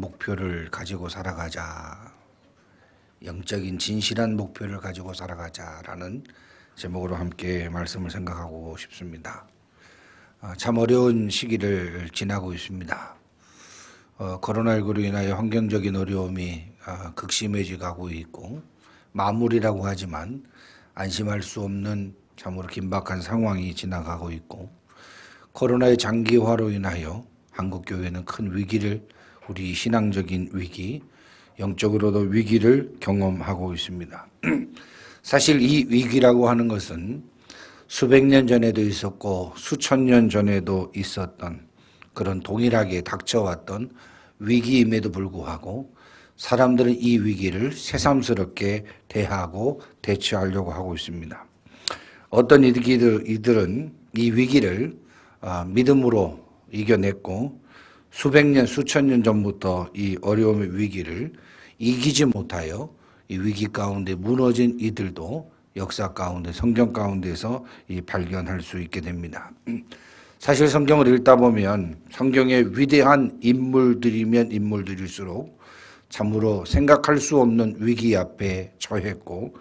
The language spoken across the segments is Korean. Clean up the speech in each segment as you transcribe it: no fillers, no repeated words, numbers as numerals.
목표를 가지고 살아가자. 영적인 진실한 목표를 가지고 살아가자라는 제목으로 함께 말씀을 생각하고 싶습니다. 참 어려운 시기를 지나고 있습니다. 코로나19로 인하여 환경적인 어려움이 극심해져 가고 있고 마무리라고 하지만 안심할 수 없는 참으로 긴박한 상황이 지나가고 있고 코로나의 장기화로 인하여 한국교회는 큰 위기를 우리 신앙적인 위기, 영적으로도 위기를 경험하고 있습니다. 사실 이 위기라고 하는 것은 수백 년 전에도 있었고 수천 년 전에도 있었던 그런 동일하게 닥쳐왔던 위기임에도 불구하고 사람들은 이 위기를 새삼스럽게 대하고 대처하려고 하고 있습니다. 어떤 이들은 이 위기를 믿음으로 이겨냈고 수백 년, 수천 년 전부터 이 어려움의 위기를 이기지 못하여 이 위기 가운데 무너진 이들도 역사 가운데 성경 가운데서 발견할 수 있게 됩니다. 사실 성경을 읽다 보면 성경의 위대한 인물들이면 인물들일수록 참으로 생각할 수 없는 위기 앞에 처했고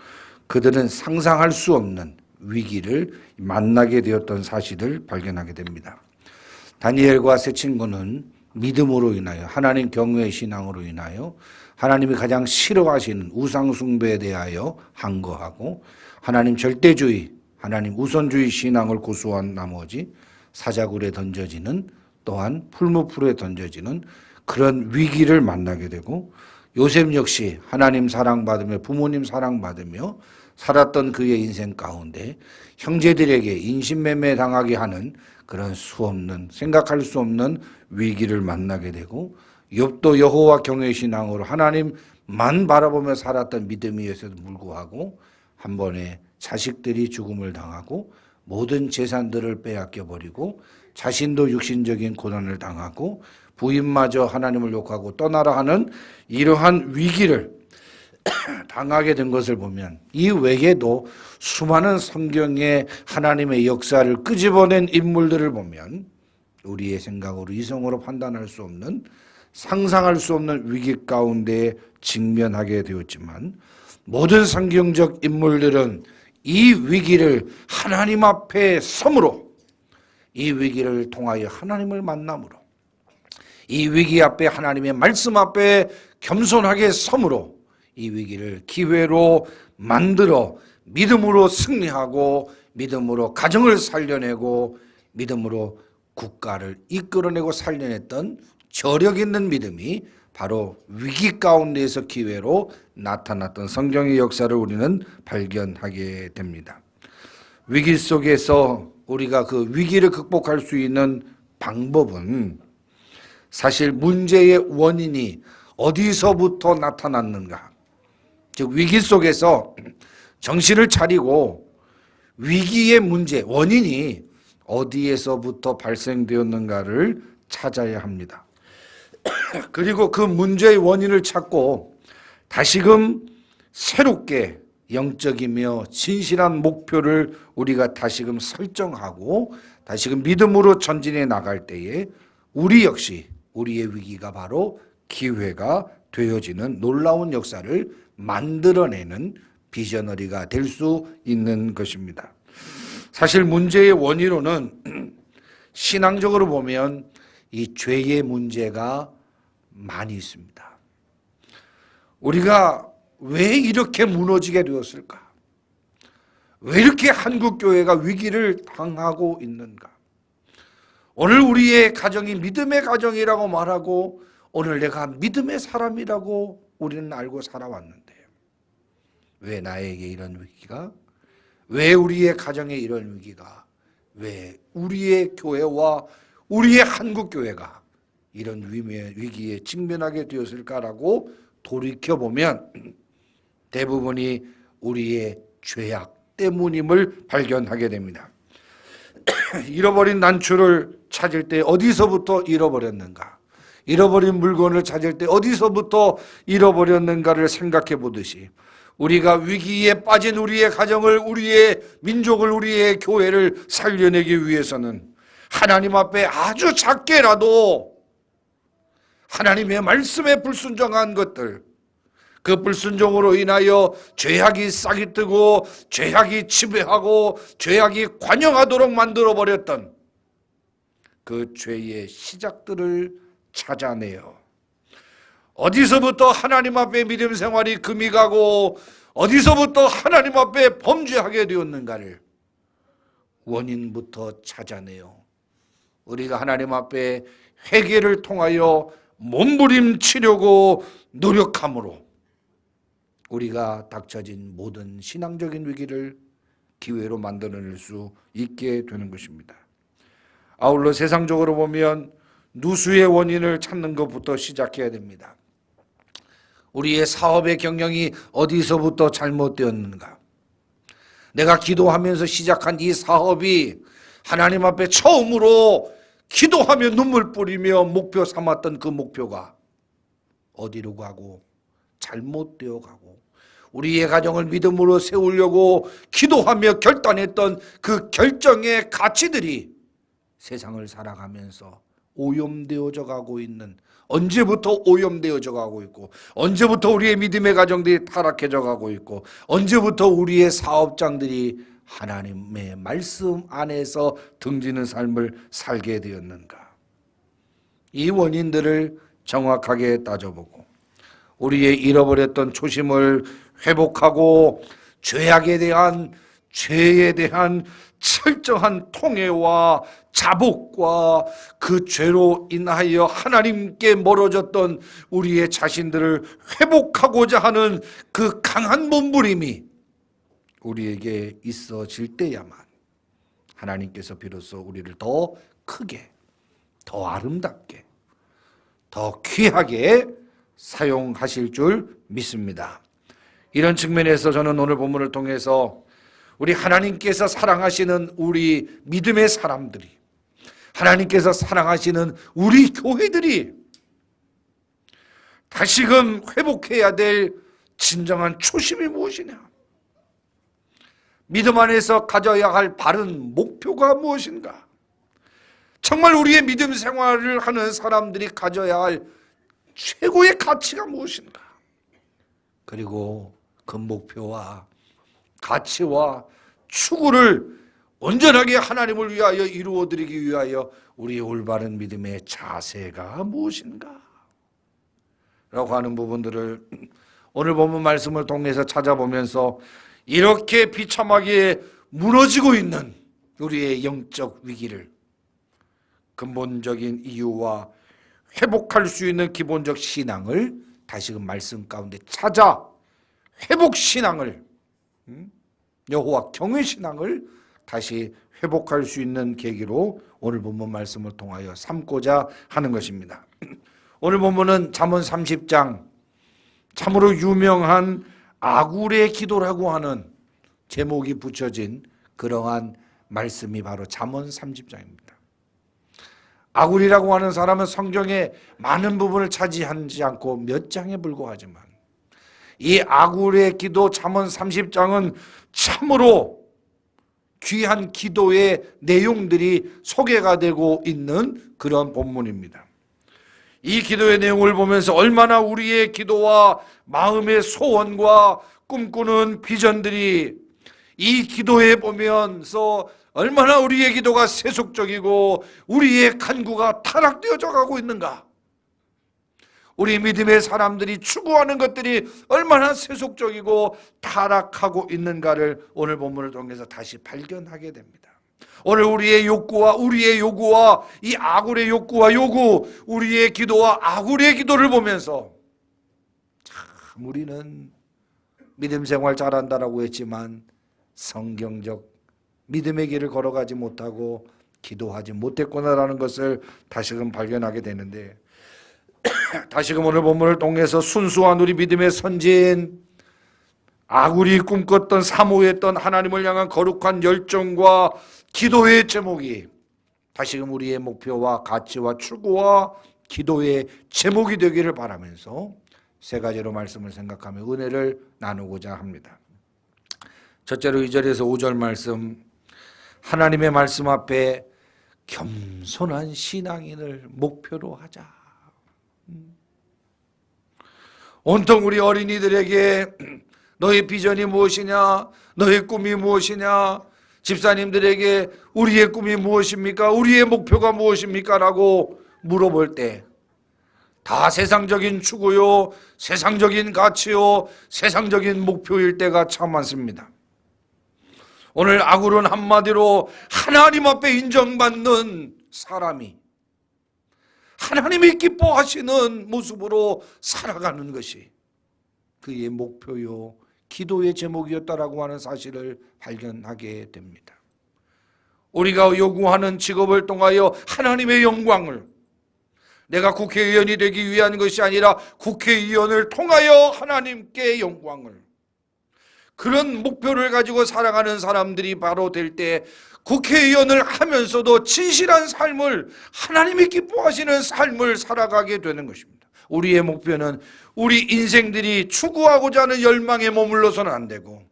그들은 상상할 수 없는 위기를 만나게 되었던 사실을 발견하게 됩니다. 다니엘과 세 친구는 믿음으로 인하여 하나님 경외의 신앙으로 인하여 하나님이 가장 싫어하시는 우상 숭배에 대하여 항거하고 하나님 절대주의, 하나님 우선주의 신앙을 고수한 나머지 사자굴에 던져지는 또한 풀무불에 던져지는 그런 위기를 만나게 되고 요셉 역시 하나님 사랑받으며 부모님 사랑받으며 살았던 그의 인생 가운데 형제들에게 인신매매 당하게 하는 그런 수없는 생각할 수 없는 위기를 만나게 되고 욥도 여호와 경외의 신앙으로 하나님만 바라보며 살았던 믿음이었음에도 불구하고 한 번에 자식들이 죽음을 당하고 모든 재산들을 빼앗겨 버리고 자신도 육신적인 고난을 당하고 부인마저 하나님을 욕하고 떠나라 하는 이러한 위기를 당하게 된 것을 보면 이 외에도 수많은 성경의 하나님의 역사를 끄집어낸 인물들을 보면 우리의 생각으로 이성으로 판단할 수 없는 상상할 수 없는 위기 가운데 직면하게 되었지만 모든 성경적 인물들은 이 위기를 하나님 앞에 섬으로 이 위기를 통하여 하나님을 만남으로 이 위기 앞에 하나님의 말씀 앞에 겸손하게 섬으로 이 위기를 기회로 만들어 믿음으로 승리하고 믿음으로 가정을 살려내고 믿음으로 국가를 이끌어내고 살려냈던 저력 있는 믿음이 바로 위기 가운데에서 기회로 나타났던 성경의 역사를 우리는 발견하게 됩니다. 위기 속에서 우리가 그 위기를 극복할 수 있는 방법은 사실 문제의 원인이 어디서부터 나타났는가, 즉 위기 속에서 정신을 차리고 위기의 문제, 원인이 어디에서부터 발생되었는가를 찾아야 합니다. 그리고 그 문제의 원인을 찾고 다시금 새롭게 영적이며 진실한 목표를 우리가 다시금 설정하고 다시금 믿음으로 전진해 나갈 때에 우리 역시 우리의 위기가 바로 기회가 되어지는 놀라운 역사를 만들어내는 비저너리가 될 수 있는 것입니다. 사실 문제의 원인으로는 신앙적으로 보면 이 죄의 문제가 많이 있습니다. 우리가 왜 이렇게 무너지게 되었을까? 왜 이렇게 한국교회가 위기를 당하고 있는가? 오늘 우리의 가정이 믿음의 가정이라고 말하고 오늘 내가 믿음의 사람이라고 우리는 알고 살아왔는데 왜 나에게 이런 위기가? 왜 우리의 가정에 이런 위기가? 왜 우리의 교회와 우리의 한국교회가 이런 위기에 직면하게 되었을까라고 돌이켜보면 대부분이 우리의 죄악 때문임을 발견하게 됩니다. 잃어버린 난초를 찾을 때 어디서부터 잃어버렸는가? 잃어버린 물건을 찾을 때 어디서부터 잃어버렸는가를 생각해 보듯이 우리가 위기에 빠진 우리의 가정을, 우리의 민족을, 우리의 교회를 살려내기 위해서는 하나님 앞에 아주 작게라도 하나님의 말씀에 불순종한 것들, 그 불순종으로 인하여 죄악이 싹이 뜨고 죄악이 지배하고 죄악이 관영하도록 만들어버렸던 그 죄의 시작들을 찾아내요. 어디서부터 하나님 앞에 믿음 생활이 금이 가고 어디서부터 하나님 앞에 범죄하게 되었는가를 원인부터 찾아내요. 우리가 하나님 앞에 회개를 통하여 몸부림치려고 노력함으로 우리가 닥쳐진 모든 신앙적인 위기를 기회로 만들어낼 수 있게 되는 것입니다. 아울러 세상적으로 보면 누수의 원인을 찾는 것부터 시작해야 됩니다. 우리의 사업의 경영이 어디서부터 잘못되었는가? 내가 기도하면서 시작한 이 사업이 하나님 앞에 처음으로 기도하며 눈물 뿌리며 목표 삼았던 그 목표가 어디로 가고 잘못되어 가고, 우리의 가정을 믿음으로 세우려고 기도하며 결단했던 그 결정의 가치들이 세상을 살아가면서 오염되어져 가고 있는, 언제부터 오염되어져 가고 있고, 언제부터 우리의 믿음의 가정들이 타락해져 가고 있고, 언제부터 우리의 사업장들이 하나님의 말씀 안에서 등지는 삶을 살게 되었는가? 이 원인들을 정확하게 따져보고 우리의 잃어버렸던 초심을 회복하고 죄에 대한 철저한 통회와 자복과 그 죄로 인하여 하나님께 멀어졌던 우리의 자신들을 회복하고자 하는 그 강한 몸부림이 우리에게 있어질 때야만 하나님께서 비로소 우리를 더 크게, 더 아름답게, 더 귀하게 사용하실 줄 믿습니다. 이런 측면에서 저는 오늘 본문을 통해서 우리 하나님께서 사랑하시는 우리 믿음의 사람들이, 하나님께서 사랑하시는 우리 교회들이 다시금 회복해야 될 진정한 초심이 무엇이냐? 믿음 안에서 가져야 할 바른 목표가 무엇인가? 정말 우리의 믿음 생활을 하는 사람들이 가져야 할 최고의 가치가 무엇인가? 그리고 그 목표와 가치와 추구를 온전하게 하나님을 위하여 이루어드리기 위하여 우리의 올바른 믿음의 자세가 무엇인가? 라고 하는 부분들을 오늘 본문 말씀을 통해서 찾아보면서 이렇게 비참하게 무너지고 있는 우리의 영적 위기를 근본적인 이유와 회복할 수 있는 기본적 신앙을 다시금 말씀 가운데 찾아 회복 신앙을, 여호와 경외 신앙을 다시 회복할 수 있는 계기로 오늘 본문 말씀을 통하여 삼고자 하는 것입니다. 오늘 본문은 잠언 30장, 참으로 유명한 아굴의 기도라고 하는 제목이 붙여진 그러한 말씀이 바로 잠언 30장입니다. 아굴이라고 하는 사람은 성경의 많은 부분을 차지하지 않고 몇 장에 불과하지만 이 아굴의 기도 잠언 30장은 참으로 귀한 기도의 내용들이 소개가 되고 있는 그런 본문입니다. 이 기도의 내용을 보면서 얼마나 우리의 기도와 마음의 소원과 꿈꾸는 비전들이 이 기도에 보면서 얼마나 우리의 기도가 세속적이고 우리의 간구가 타락되어져 가고 있는가? 우리 믿음의 사람들이 추구하는 것들이 얼마나 세속적이고 타락하고 있는가를 오늘 본문을 통해서 다시 발견하게 됩니다. 오늘 우리의 욕구와 우리의 요구와 이 아굴의 욕구와 요구, 우리의 기도와 아굴의 기도를 보면서 참 우리는 믿음 생활 잘한다라고 했지만 성경적 믿음의 길을 걸어가지 못하고 기도하지 못했구나라는 것을 다시금 발견하게 되는데, 다시금 오늘 본문을 통해서 순수한 우리 믿음의 선지인 아굴이 꿈꿨던 사모했던 하나님을 향한 거룩한 열정과 기도의 제목이 다시금 우리의 목표와 가치와 추구와 기도의 제목이 되기를 바라면서 세 가지로 말씀을 생각하며 은혜를 나누고자 합니다. 첫째로 2절에서 5절 말씀, 하나님의 말씀 앞에 겸손한 신앙인을 목표로 하자. 온통 우리 어린이들에게 너의 비전이 무엇이냐, 너의 꿈이 무엇이냐, 집사님들에게 우리의 꿈이 무엇입니까, 우리의 목표가 무엇입니까 라고 물어볼 때 다 세상적인 추구요, 세상적인 가치요, 세상적인 목표일 때가 참 많습니다. 오늘 아굴은 한마디로 하나님 앞에 인정받는 사람이 하나님이 기뻐하시는 모습으로 살아가는 것이 그의 목표요, 기도의 제목이었다라고 하는 사실을 발견하게 됩니다. 우리가 요구하는 직업을 통하여 하나님의 영광을, 내가 국회의원이 되기 위한 것이 아니라 국회의원을 통하여 하나님께 영광을, 그런 목표를 가지고 살아가는 사람들이 바로 될 때 국회의원을 하면서도 진실한 삶을, 하나님이 기뻐하시는 삶을 살아가게 되는 것입니다. 우리의 목표는 우리 인생들이 추구하고자 하는 열망에 머물러서는 안 되고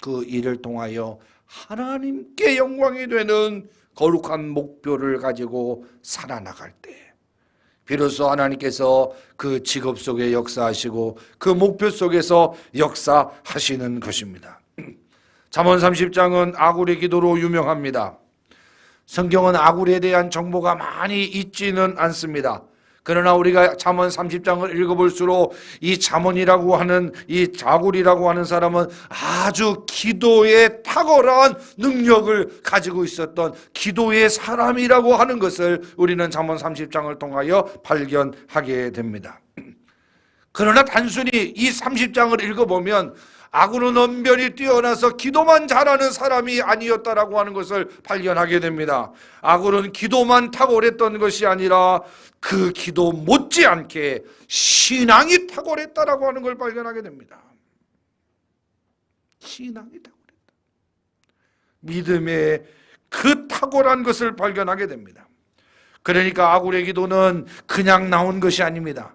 그 일을 통하여 하나님께 영광이 되는 거룩한 목표를 가지고 살아나갈 때 비로소 하나님께서 그 직업 속에 역사하시고 그 목표 속에서 역사하시는 것입니다. 잠언 30장은 아굴의 기도로 유명합니다. 성경은 아굴에 대한 정보가 많이 있지는 않습니다. 그러나 우리가 잠언 30장을 읽어볼수록 이 잠언이라고 하는, 이 아굴이라고 하는 사람은 아주 기도에 탁월한 능력을 가지고 있었던 기도의 사람이라고 하는 것을 우리는 잠언 30장을 통하여 발견하게 됩니다. 그러나 단순히 이 30장을 읽어보면 아굴은 언변이 뛰어나서 기도만 잘하는 사람이 아니었다라고 하는 것을 발견하게 됩니다. 아굴은 기도만 탁월했던 것이 아니라 그 기도 못지않게 신앙이 탁월했다라고 하는 걸 발견하게 됩니다. 신앙이 탁월했다. 믿음의 그 탁월한 것을 발견하게 됩니다. 그러니까 아굴의 기도는 그냥 나온 것이 아닙니다.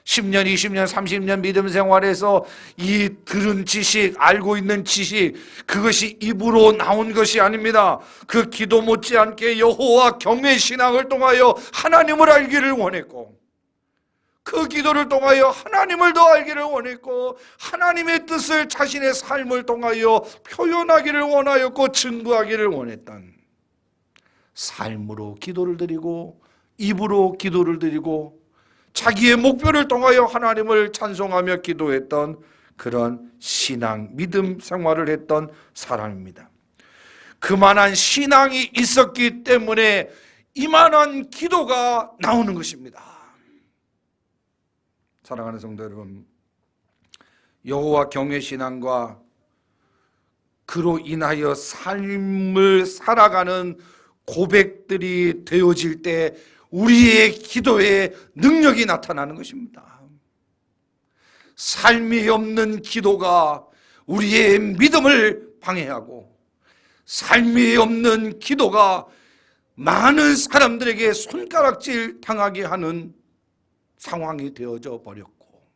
10년, 20년, 30년 믿음 생활에서 이 들은 지식, 알고 있는 지식, 그것이 입으로 나온 것이 아닙니다. 그 기도 못지않게 여호와 경외 신앙을 통하여 하나님을 알기를 원했고, 그 기도를 통하여 하나님을 더 알기를 원했고, 하나님의 뜻을 자신의 삶을 통하여 표현하기를 원하였고 증거하기를 원했던, 삶으로 기도를 드리고 입으로 기도를 드리고 자기의 목표를 통하여 하나님을 찬송하며 기도했던 그런 신앙, 믿음 생활을 했던 사람입니다. 그만한 신앙이 있었기 때문에 이만한 기도가 나오는 것입니다. 사랑하는 성도 여러분, 여호와 경외 신앙과 그로 인하여 삶을 살아가는 고백들이 되어질 때 우리의 기도에 능력이 나타나는 것입니다. 삶이 없는 기도가 우리의 믿음을 방해하고, 삶이 없는 기도가 많은 사람들에게 손가락질 당하게 하는 상황이 되어져 버렸고,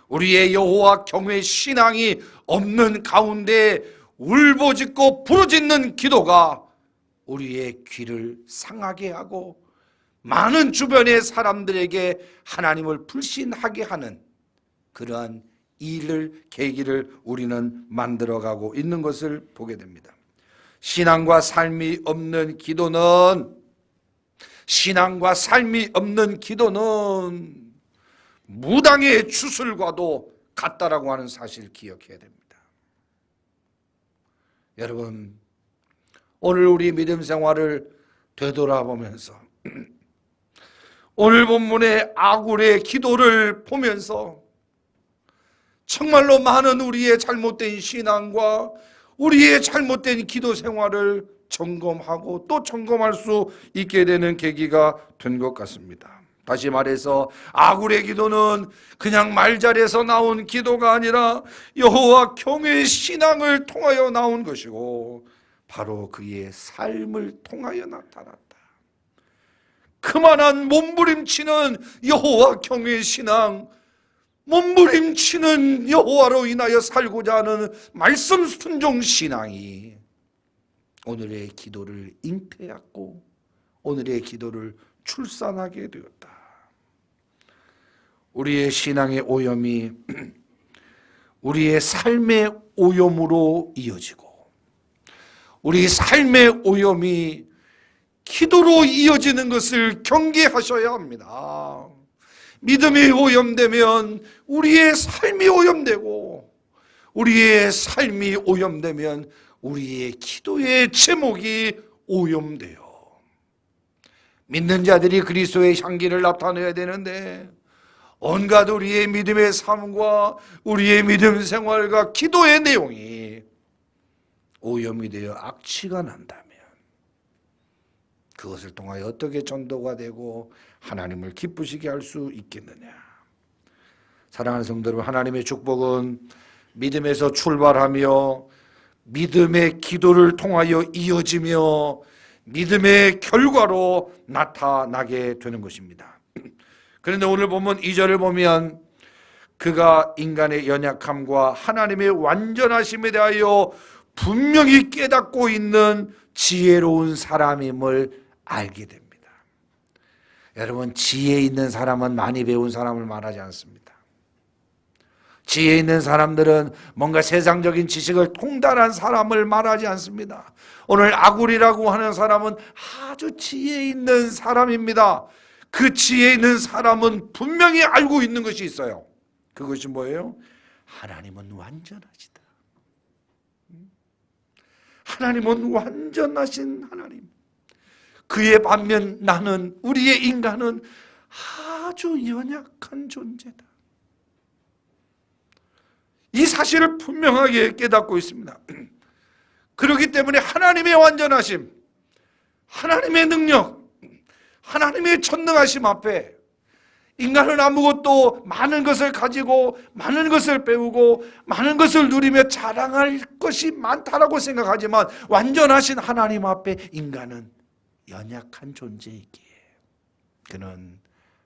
우리의 여호와 경외 신앙이 없는 가운데 울부짖고 부르짖는 기도가 우리의 귀를 상하게 하고 많은 주변의 사람들에게 하나님을 불신하게 하는 그러한 일을, 계기를 우리는 만들어가고 있는 것을 보게 됩니다. 신앙과 삶이 없는 기도는, 신앙과 삶이 없는 기도는 무당의 주술과도 같다라고 하는 사실을 기억해야 됩니다. 여러분, 오늘 우리 믿음 생활을 되돌아보면서 오늘 본문의 아굴의 기도를 보면서 정말로 많은 우리의 잘못된 신앙과 우리의 잘못된 기도 생활을 점검하고 또 점검할 수 있게 되는 계기가 된 것 같습니다. 다시 말해서 아굴의 기도는 그냥 말잘해서 나온 기도가 아니라 여호와 경외의 신앙을 통하여 나온 것이고 바로 그의 삶을 통하여 나타났다. 그만한 몸부림치는 여호와 경외의 신앙, 몸부림치는 여호와로 인하여 살고자 하는 말씀 순종 신앙이 오늘의 기도를 잉태하고 오늘의 기도를 출산하게 되었다. 우리의 신앙의 오염이 우리의 삶의 오염으로 이어지고, 우리 삶의 오염이 기도로 이어지는 것을 경계하셔야 합니다. 믿음이 오염되면 우리의 삶이 오염되고, 우리의 삶이 오염되면 우리의 기도의 제목이 오염돼요. 믿는 자들이 그리스도의 향기를 나타내야 되는데, 온갖 우리의 믿음의 삶과 우리의 믿음 생활과 기도의 내용이 오염이 되어 악취가 난다면 그것을 통하여 어떻게 전도가 되고 하나님을 기쁘시게 할 수 있겠느냐. 사랑하는 성도 여러분, 하나님의 축복은 믿음에서 출발하며 믿음의 기도를 통하여 이어지며 믿음의 결과로 나타나게 되는 것입니다. 그런데 오늘 보면 2절을 보면 그가 인간의 연약함과 하나님의 완전하심에 대하여 분명히 깨닫고 있는 지혜로운 사람임을 알게 됩니다. 여러분, 지혜 있는 사람은 많이 배운 사람을 말하지 않습니다. 지혜 있는 사람들은 뭔가 세상적인 지식을 통달한 사람을 말하지 않습니다. 오늘 아굴이라고 하는 사람은 아주 지혜 있는 사람입니다. 그 지혜 있는 사람은 분명히 알고 있는 것이 있어요. 그것이 뭐예요? 하나님은 완전하시다. 하나님은 완전하신 하나님. 그에 반면 나는, 우리의 인간은 아주 연약한 존재다. 이 사실을 분명하게 깨닫고 있습니다. 그렇기 때문에 하나님의 완전하심, 하나님의 능력, 하나님의 전능하심 앞에 인간은 아무것도 많은 것을 가지고 많은 것을 배우고 많은 것을 누리며 자랑할 것이 많다라고 생각하지만, 완전하신 하나님 앞에 인간은 연약한 존재이기에 그는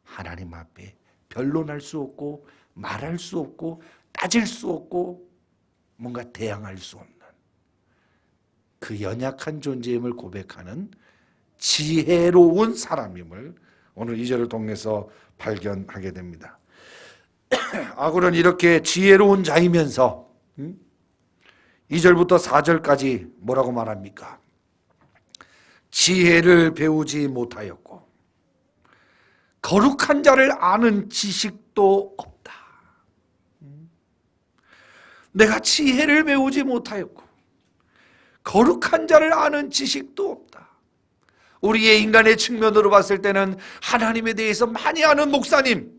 하나님 앞에 변론할 수 없고 말할 수 없고 따질 수 없고 뭔가 대항할 수 없는 그 연약한 존재임을 고백하는 지혜로운 사람임을 오늘 2절을 통해서 발견하게 됩니다. 아굴은 이렇게 지혜로운 자이면서 2절부터 4절까지 뭐라고 말합니까? 지혜를 배우지 못하였고 거룩한 자를 아는 지식도 없다. 내가 지혜를 배우지 못하였고 거룩한 자를 아는 지식도 없다. 우리의 인간의 측면으로 봤을 때는 하나님에 대해서 많이 아는 목사님,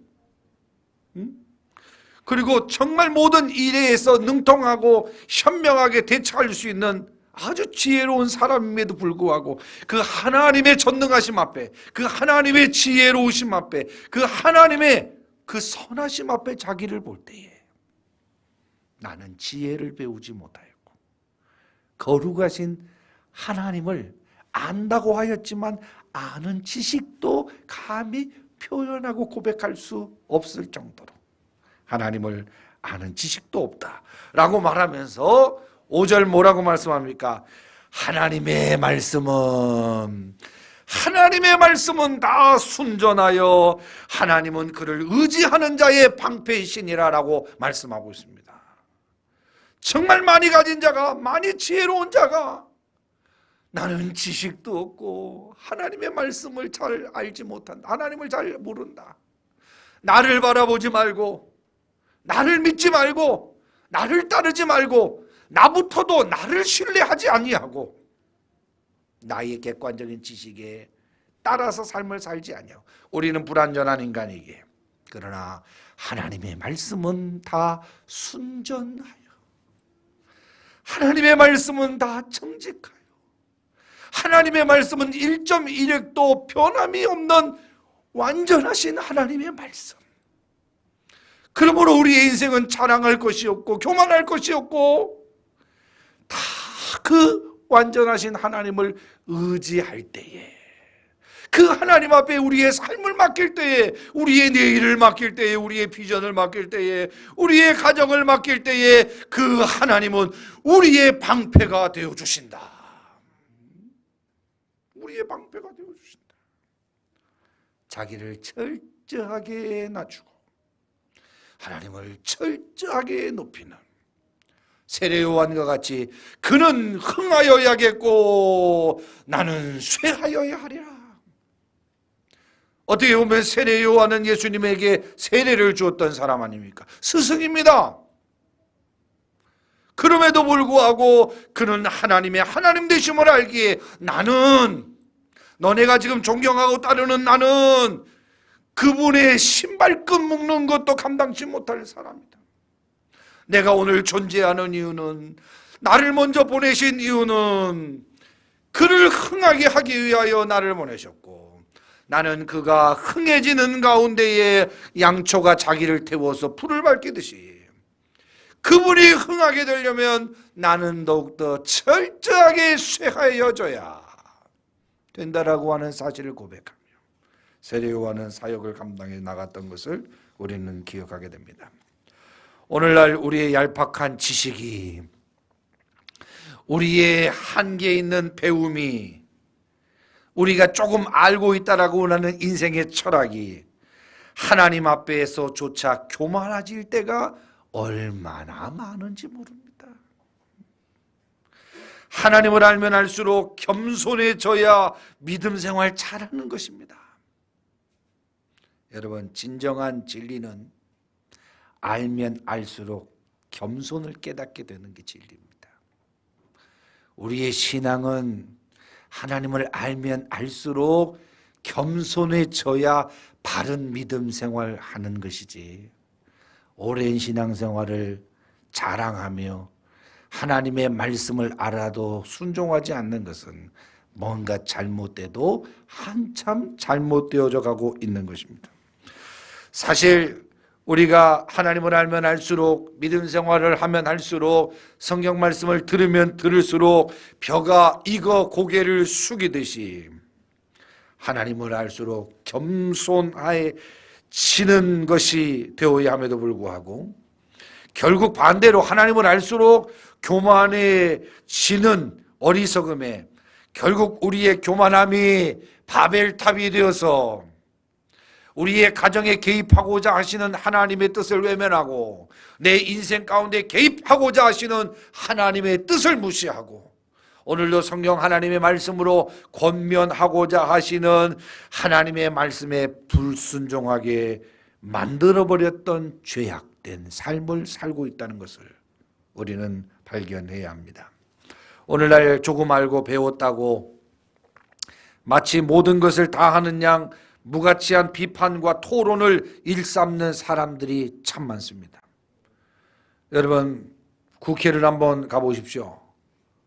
그리고 정말 모든 일에서 능통하고 현명하게 대처할 수 있는 아주 지혜로운 사람임에도 불구하고 그 하나님의 전능하심 앞에, 그 하나님의 지혜로우심 앞에, 그 하나님의 그 선하심 앞에 자기를 볼 때에 나는 지혜를 배우지 못하였고 거룩하신 하나님을 안다고 하였지만 아는 지식도 감히 표현하고 고백할 수 없을 정도로 하나님을 아는 지식도 없다라고 말하면서 5절 뭐라고 말씀합니까? 하나님의 말씀은 다 순전하여 하나님은 그를 의지하는 자의 방패이시니라 라고 말씀하고 있습니다. 정말 많이 가진 자가, 많이 지혜로운 자가 나는 지식도 없고 하나님의 말씀을 잘 알지 못한다, 하나님을 잘 모른다, 나를 바라보지 말고 나를 믿지 말고 나를 따르지 말고 나부터도 나를 신뢰하지 아니하고 나의 객관적인 지식에 따라서 삶을 살지 아니하고 우리는 불완전한 인간이기에, 그러나 하나님의 말씀은 다 순전하여 하나님의 말씀은 다 정직하여 하나님의 말씀은 1.1획도 변함이 없는 완전하신 하나님의 말씀. 그러므로 우리의 인생은 자랑할 것이 없고 교만할 것이 없고 다 그 완전하신 하나님을 의지할 때에, 그 하나님 앞에 우리의 삶을 맡길 때에, 우리의 내일을 맡길 때에, 우리의 비전을 맡길 때에, 우리의 가정을 맡길 때에 그 하나님은 우리의 방패가 되어주신다. 우리의 방패가 되어주신다. 자기를 철저하게 낮추고 하나님을 철저하게 높이는 세례 요한과 같이 그는 흥하여야겠고 나는 쇠하여야 하리라. 어떻게 보면 세례 요한은 예수님에게 세례를 주었던 사람 아닙니까? 스승입니다. 그럼에도 불구하고 그는 하나님의 하나님 되심을 알기에 나는 너네가 지금 존경하고 따르는 나는 그분의 신발끈 묶는 것도 감당치 못할 사람이다. 내가 오늘 존재하는 이유는, 나를 먼저 보내신 이유는 그를 흥하게 하기 위하여 나를 보내셨고, 나는 그가 흥해지는 가운데에 양초가 자기를 태워서 불을 밝히듯이 그분이 흥하게 되려면 나는 더욱더 철저하게 쇠하여져야 된다라고 하는 사실을 고백하며 세례 요한은 사역을 감당해 나갔던 것을 우리는 기억하게 됩니다. 오늘날 우리의 얄팍한 지식이, 우리의 한계 있는 배움이, 우리가 조금 알고 있다라고 하는 인생의 철학이 하나님 앞에서조차 교만해질 때가 얼마나 많은지 모릅니다. 하나님을 알면 알수록 겸손해져야 믿음 생활 잘하는 것입니다. 여러분, 진정한 진리는 알면 알수록 겸손을 깨닫게 되는 게 진리입니다. 우리의 신앙은 하나님을 알면 알수록 겸손해져야 바른 믿음 생활하는 것이지, 오랜 신앙생활을 자랑하며 하나님의 말씀을 알아도 순종하지 않는 것은 뭔가 잘못돼도 한참 잘못되어져 가고 있는 것입니다. 사실 우리가 하나님을 알면 알수록, 믿음 생활을 하면 할수록, 성경 말씀을 들으면 들을수록 벼가 익어 고개를 숙이듯이 하나님을 알수록 겸손해지는 것이 되어야 함에도 불구하고, 결국 반대로 하나님을 알수록 교만해지는 어리석음에 결국 우리의 교만함이 바벨탑이 되어서 우리의 가정에 개입하고자 하시는 하나님의 뜻을 외면하고 내 인생 가운데 개입하고자 하시는 하나님의 뜻을 무시하고, 오늘도 성경 하나님의 말씀으로 권면하고자 하시는 하나님의 말씀에 불순종하게 만들어버렸던 죄악된 삶을 살고 있다는 것을 우리는 발견해야 합니다. 오늘날 조금 알고 배웠다고 마치 모든 것을 다 하는 양 무가치한 비판과 토론을 일삼는 사람들이 참 많습니다. 여러분, 국회를 한번 가보십시오.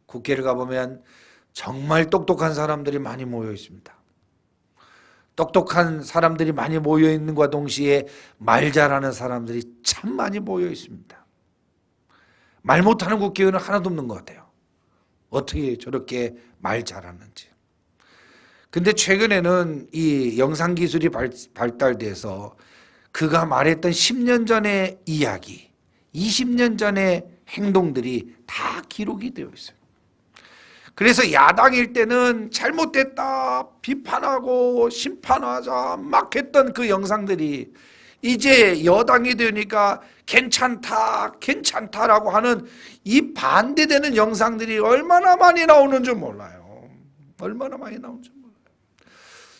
국회를 가보면 정말 똑똑한 사람들이 많이 모여 있습니다. 똑똑한 사람들이 많이 모여 있는 것과 동시에 말 잘하는 사람들이 참 많이 모여 있습니다. 말 못하는 국회의원은 하나도 없는 것 같아요. 어떻게 저렇게 말 잘하는지. 근데 최근에는 이 영상 기술이 발달돼서 그가 말했던 10년 전의 이야기, 20년 전의 행동들이 다 기록이 되어 있어요. 그래서 야당일 때는 잘못됐다 비판하고 심판하자 막 했던 그 영상들이 이제 여당이 되니까 괜찮다라고 하는 이 반대되는 영상들이 얼마나 많이 나오는지 몰라요. 얼마나 많이 나오는지 몰라요.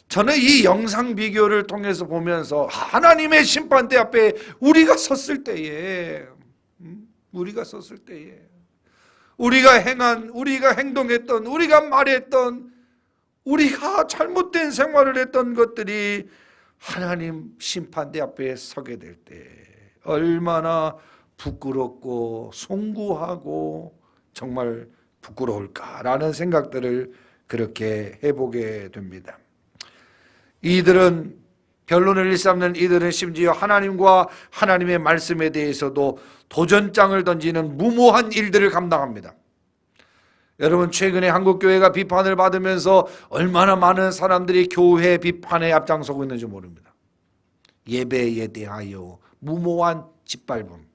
저는 이 영상 비교를 통해서 보면서 하나님의 심판대 앞에 우리가 섰을 때에 우리가 행한, 우리가 행동했던, 우리가 말했던, 우리가 잘못된 생활을 했던 것들이 하나님 심판대 앞에 서게 될 때 얼마나 부끄럽고 송구하고 정말 부끄러울까라는 생각들을 그렇게 해보게 됩니다. 이들은, 변론을 일삼는 이들은 심지어 하나님과 하나님의 말씀에 대해서도 도전장을 던지는 무모한 일들을 감당합니다. 여러분, 최근에 한국교회가 비판을 받으면서 얼마나 많은 사람들이 교회 비판에 앞장서고 있는지 모릅니다. 예배에 대하여 무모한 짓밟음,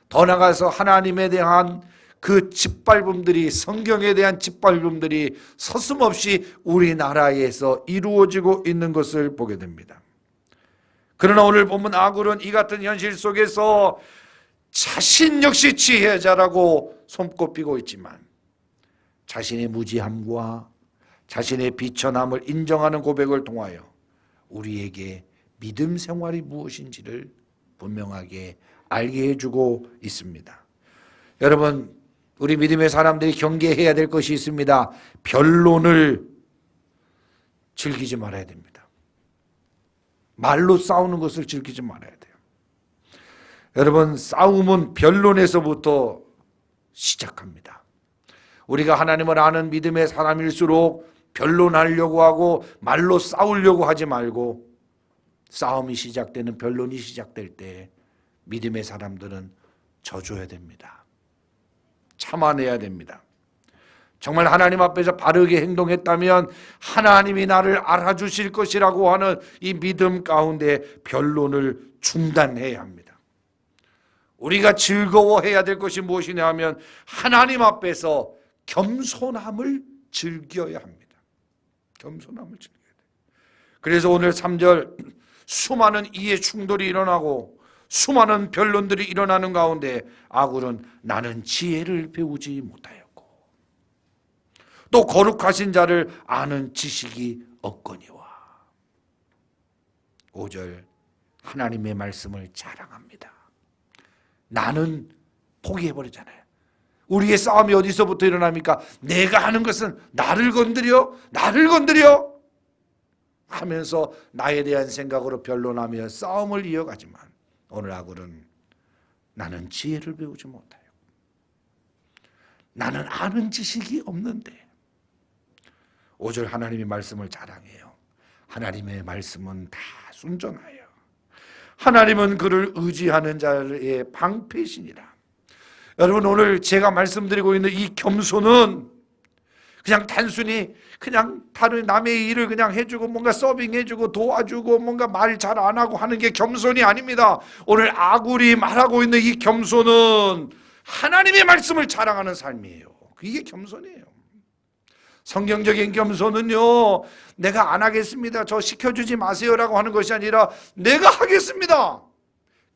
더 나아가서 하나님에 대한 그 짓밟음들이, 성경에 대한 짓밟음들이 서슴없이 우리나라에서 이루어지고 있는 것을 보게 됩니다. 그러나 오늘 보면 아굴은 이 같은 현실 속에서 자신 역시 지혜자라고 손꼽히고 있지만 자신의 무지함과 자신의 비천함을 인정하는 고백을 통하여 우리에게 믿음 생활이 무엇인지를 분명하게 알게 해주고 있습니다. 여러분, 우리 믿음의 사람들이 경계해야 될 것이 있습니다. 변론을 즐기지 말아야 됩니다. 말로 싸우는 것을 즐기지 말아야 돼요. 여러분, 싸움은 변론에서부터 시작합니다. 우리가 하나님을 아는 믿음의 사람일수록 변론하려고 하고 말로 싸우려고 하지 말고 싸움이 시작되는, 변론이 시작될 때 믿음의 사람들은 져줘야 됩니다. 참아내야 됩니다. 정말 하나님 앞에서 바르게 행동했다면 하나님이 나를 알아주실 것이라고 하는 이 믿음 가운데 변론을 중단해야 합니다. 우리가 즐거워해야 될 것이 무엇이냐 하면 하나님 앞에서 겸손함을 즐겨야 합니다. 겸손함을 즐겨야 돼요. 그래서 오늘 3절 수많은 이해 충돌이 일어나고 수많은 변론들이 일어나는 가운데 아굴은 나는 지혜를 배우지 못하였고 또 거룩하신 자를 아는 지식이 없거니와. 5절 하나님의 말씀을 자랑합니다. 나는 포기해버리잖아요. 우리의 싸움이 어디서부터 일어납니까? 내가 하는 것은 나를 건드려 하면서 나에 대한 생각으로 변론하며 싸움을 이어가지만 오늘 아굴은 나는 지혜를 배우지 못해요. 나는 아는 지식이 없는데. 5절 하나님의 말씀을 자랑해요. 하나님의 말씀은 다 순전하여 하나님은 그를 의지하는 자의 방패시니라. 여러분, 오늘 제가 말씀드리고 있는 이 겸손은 그냥 단순히 그냥 다른 남의 일을 그냥 해주고 뭔가 서빙해주고 도와주고 뭔가 말 잘 안 하고 하는 게 겸손이 아닙니다. 오늘 아굴이 말하고 있는 이 겸손은 하나님의 말씀을 자랑하는 삶이에요. 이게 겸손이에요. 성경적인 겸손은요, 내가 안 하겠습니다, 저 시켜주지 마세요라고 하는 것이 아니라 내가 하겠습니다,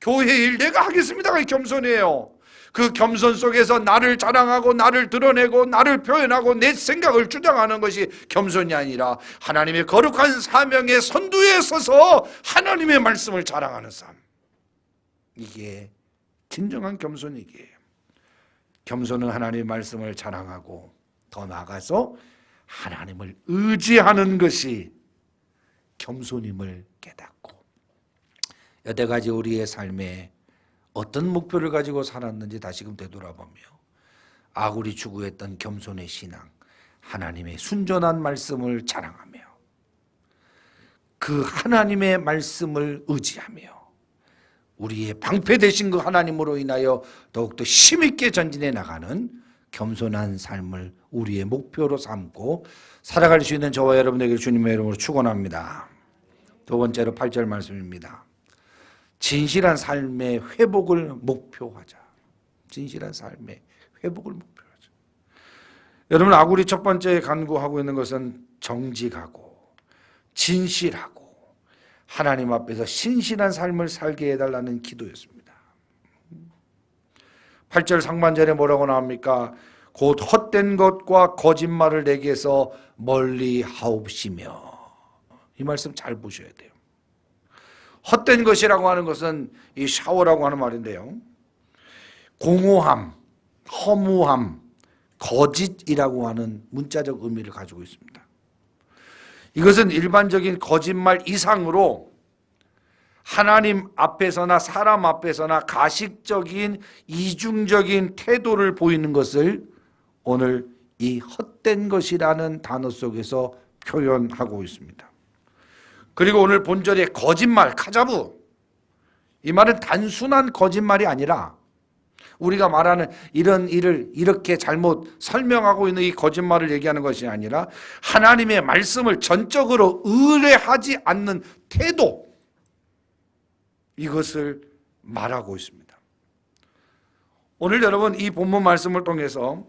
교회 일 내가 하겠습니다가 겸손이에요. 그 겸손 속에서 나를 자랑하고 나를 드러내고 나를 표현하고 내 생각을 주장하는 것이 겸손이 아니라 하나님의 거룩한 사명의 선두에 서서 하나님의 말씀을 자랑하는 삶, 이게 진정한 겸손이기에 겸손은 하나님의 말씀을 자랑하고 더 나아가서 하나님을 의지하는 것이 겸손임을 깨닫고 여태까지 우리의 삶에 어떤 목표를 가지고 살았는지 다시금 되돌아보며 아굴이 추구했던 겸손의 신앙, 하나님의 순전한 말씀을 자랑하며 그 하나님의 말씀을 의지하며 우리의 방패 되신 그 하나님으로 인하여 더욱더 힘있게 전진해 나가는 겸손한 삶을 우리의 목표로 삼고 살아갈 수 있는 저와 여러분에게 주님의 이름으로 축원합니다. 두 번째로 8절 말씀입니다. 진실한 삶의 회복을 목표하자. 진실한 삶의 회복을 목표하자. 여러분, 아굴이 첫 번째 간구하고 있는 것은 정직하고 진실하고 하나님 앞에서 신실한 삶을 살게 해달라는 기도였습니다. 8절 상반절에 뭐라고 나옵니까? 곧 헛된 것과 거짓말을 내게서 멀리 하옵시며. 이 말씀 잘 보셔야 돼요. 헛된 것이라고 하는 것은 이 샤워라고 하는 말인데요, 공허함, 허무함, 거짓이라고 하는 문자적 의미를 가지고 있습니다. 이것은 일반적인 거짓말 이상으로 하나님 앞에서나 사람 앞에서나 가식적인 이중적인 태도를 보이는 것을 오늘 이 헛된 것이라는 단어 속에서 표현하고 있습니다. 그리고 오늘 본절의 거짓말, 카자부, 이 말은 단순한 거짓말이 아니라 우리가 말하는 이런 일을 이렇게 잘못 설명하고 있는 이 거짓말을 얘기하는 것이 아니라 하나님의 말씀을 전적으로 의뢰하지 않는 태도, 이것을 말하고 있습니다. 오늘 여러분, 이 본문 말씀을 통해서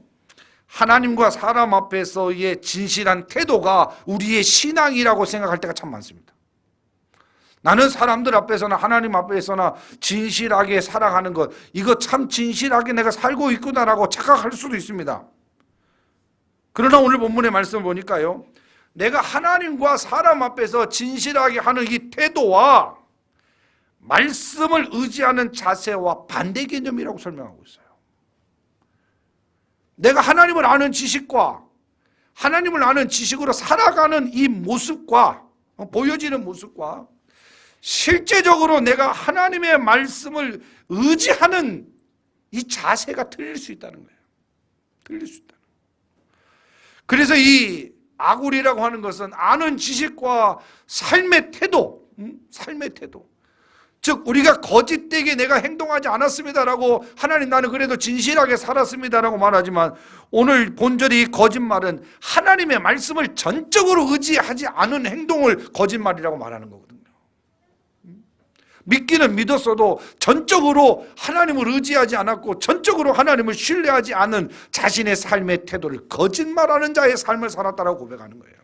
하나님과 사람 앞에서의 진실한 태도가 우리의 신앙이라고 생각할 때가 참 많습니다. 나는 사람들 앞에서나 하나님 앞에서나 진실하게 살아가는 것, 이거 참 진실하게 내가 살고 있구나라고 착각할 수도 있습니다. 그러나 오늘 본문의 말씀을 보니까요, 내가 하나님과 사람 앞에서 진실하게 하는 이 태도와 말씀을 의지하는 자세와 반대 개념이라고 설명하고 있어요. 내가 하나님을 아는 지식과 하나님을 아는 지식으로 살아가는 이 모습과 보여지는 모습과 실제적으로 내가 하나님의 말씀을 의지하는 이 자세가 틀릴 수 있다는 거예요. 틀릴 수 있다는 거예요. 그래서 이 아굴이라고 하는 것은 아는 지식과 삶의 태도, 삶의 태도. 즉 우리가 거짓되게 내가 행동하지 않았습니다라고, 하나님 나는 그래도 진실하게 살았습니다라고 말하지만, 오늘 본절의 이 거짓말은 하나님의 말씀을 전적으로 의지하지 않은 행동을 거짓말이라고 말하는 거거든요. 믿기는 믿었어도 전적으로 하나님을 의지하지 않았고 전적으로 하나님을 신뢰하지 않은 자신의 삶의 태도를 거짓말하는 자의 삶을 살았다라고 고백하는 거예요.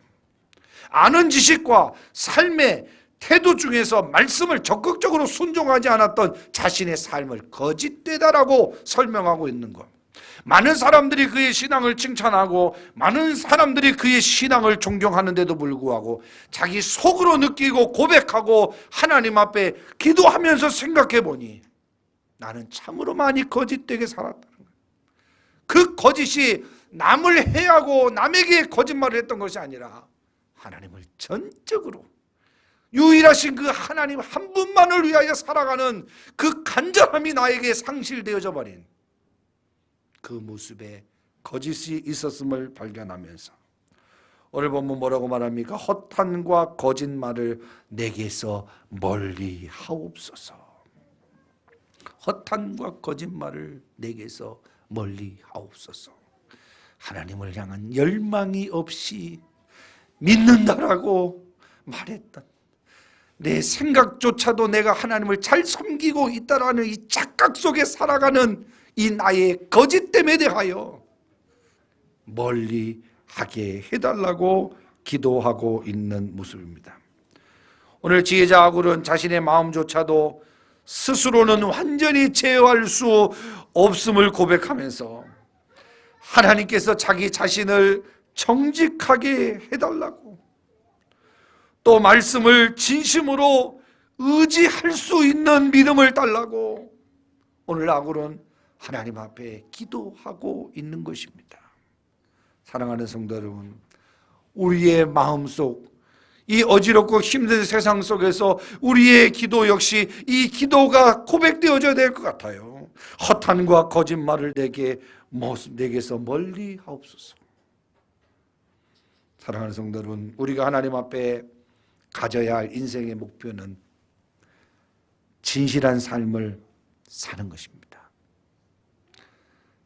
아는 지식과 삶의 태도 중에서 말씀을 적극적으로 순종하지 않았던 자신의 삶을 거짓되다라고 설명하고 있는 것. 많은 사람들이 그의 신앙을 칭찬하고 많은 사람들이 그의 신앙을 존경하는데도 불구하고 자기 속으로 느끼고 고백하고 하나님 앞에 기도하면서 생각해 보니 나는 참으로 많이 거짓되게 살았다는 거예요. 그 거짓이 남을 해하고 남에게 거짓말을 했던 것이 아니라 하나님을 전적으로 유일하신 그 하나님 한 분만을 위하여 살아가는 그 간절함이 나에게 상실되어져 버린 그 모습에 거짓이 있었음을 발견하면서 오늘 본문 뭐라고 말합니까? 허탄과 거짓말을 내게서 멀리 하옵소서. 허탄과 거짓말을 내게서 멀리 하옵소서. 하나님을 향한 열망이 없이 믿는다라고 말했던, 내 생각조차도 내가 하나님을 잘 섬기고 있다라는 이 착각 속에 살아가는 이 나의 거짓됨에 대하여 멀리 하게 해달라고 기도하고 있는 모습입니다. 오늘 지혜자 아굴은 자신의 마음조차도 스스로는 완전히 제어할 수 없음을 고백하면서 하나님께서 자기 자신을 정직하게 해달라고, 또 말씀을 진심으로 의지할 수 있는 믿음을 달라고 오늘 아굴은 하나님 앞에 기도하고 있는 것입니다. 사랑하는 성도 여러분, 우리의 마음속 이 어지럽고 힘든 세상 속에서 우리의 기도 역시 이 기도가 고백되어져야 될 것 같아요. 허탄과 거짓말을 내게서 멀리 하옵소서. 사랑하는 성도 여러분, 우리가 하나님 앞에 가져야 할 인생의 목표는 진실한 삶을 사는 것입니다.